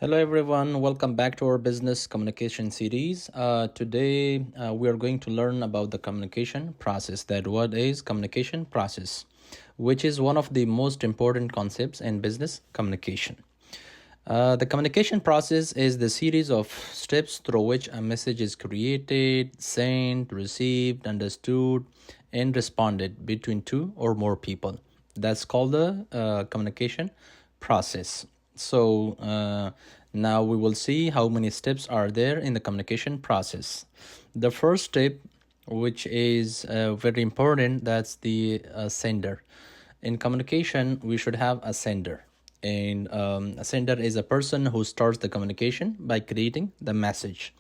Hello everyone, welcome back to our business communication series. Today we are going to learn about the communication process. That what is communication process, which is one of the most important concepts in business communication. The communication process is the series of steps through which a message is created, sent, received, understood, and responded between two or more people. That's called the communication process. So now we will see how many steps are there in the communication process. The first step, which is very important, that's the sender. In communication, we should have a sender. And a sender is a person who starts the communication by creating the message.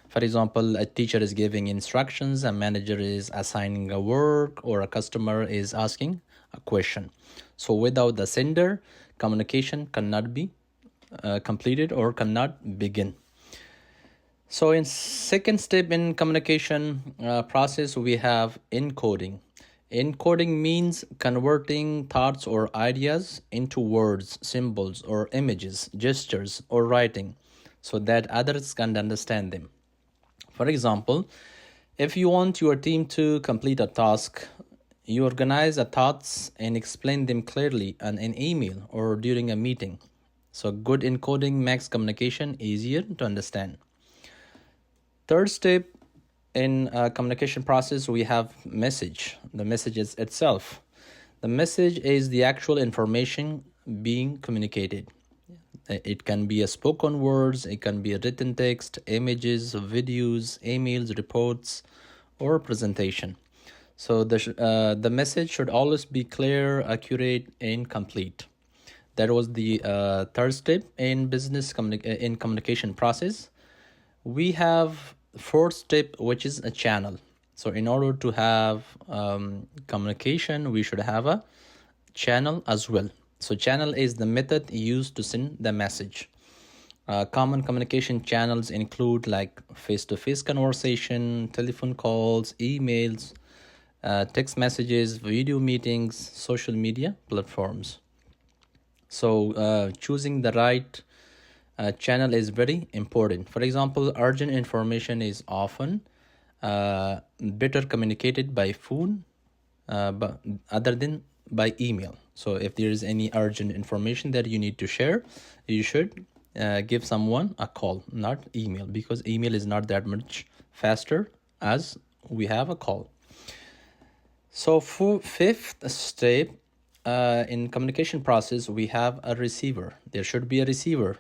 For example, a teacher is giving instructions, a manager is assigning a work, or a customer is asking a question. So without the sender, communication cannot be completed or cannot begin. So in second step in communication process, we have encoding. Encoding means converting thoughts or ideas into words, symbols, or images, gestures, or writing so that others can understand them. For example, if you want your team to complete a task, you organize the thoughts and explain them clearly in an email or during a meeting. So good encoding makes communication easier to understand. Third step in communication process, we have message. The message is itself. The message is the actual information being communicated. It can be a spoken words, it can be a written text, images, videos, emails, reports, or presentation. So the message should always be clear, accurate, and complete. That was the third step in in communication process. We have fourth step, which is a channel. So in order to have communication, we should have a channel as well. So channel is the method used to send the message. Common communication channels include like face-to-face conversation, telephone calls, emails, text messages, video meetings, social media platforms. So choosing the right channel is very important. For example, urgent information is often better communicated by phone, but other than by email. So if there is any urgent information that you need to share, you should give someone a call, not email, because email is not that much faster as we have a call. So for fifth step in communication process, we have a receiver. There should be a receiver.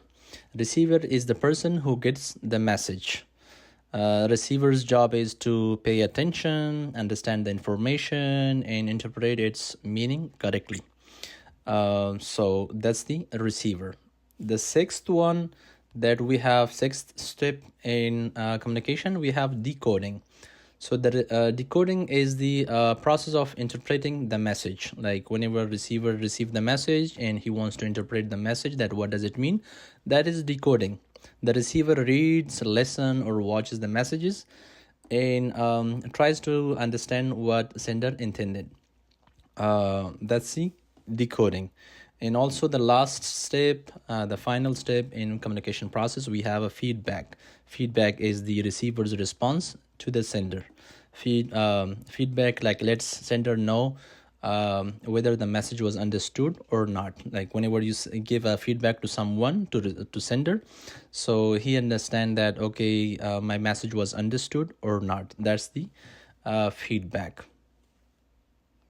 Receiver is the person who gets the message. Receiver's job is to pay attention, understand the information, and interpret its meaning correctly. So that's the receiver. The sixth one that we have, sixth step in communication, we have decoding. So the decoding is the process of interpreting the message. Like whenever a receiver receives the message and he wants to interpret the message, that what does it mean? That is decoding. The receiver reads, listens, or watches the messages and tries to understand what sender intended. That's the decoding. And also the last step, the final step in communication process, we have a feedback. Feedback is the receiver's response to the sender. Feedback, like lets sender know whether the message was understood or not. Like whenever you give a feedback to someone, to sender, so he understand that, okay, my message was understood or not. That's the feedback.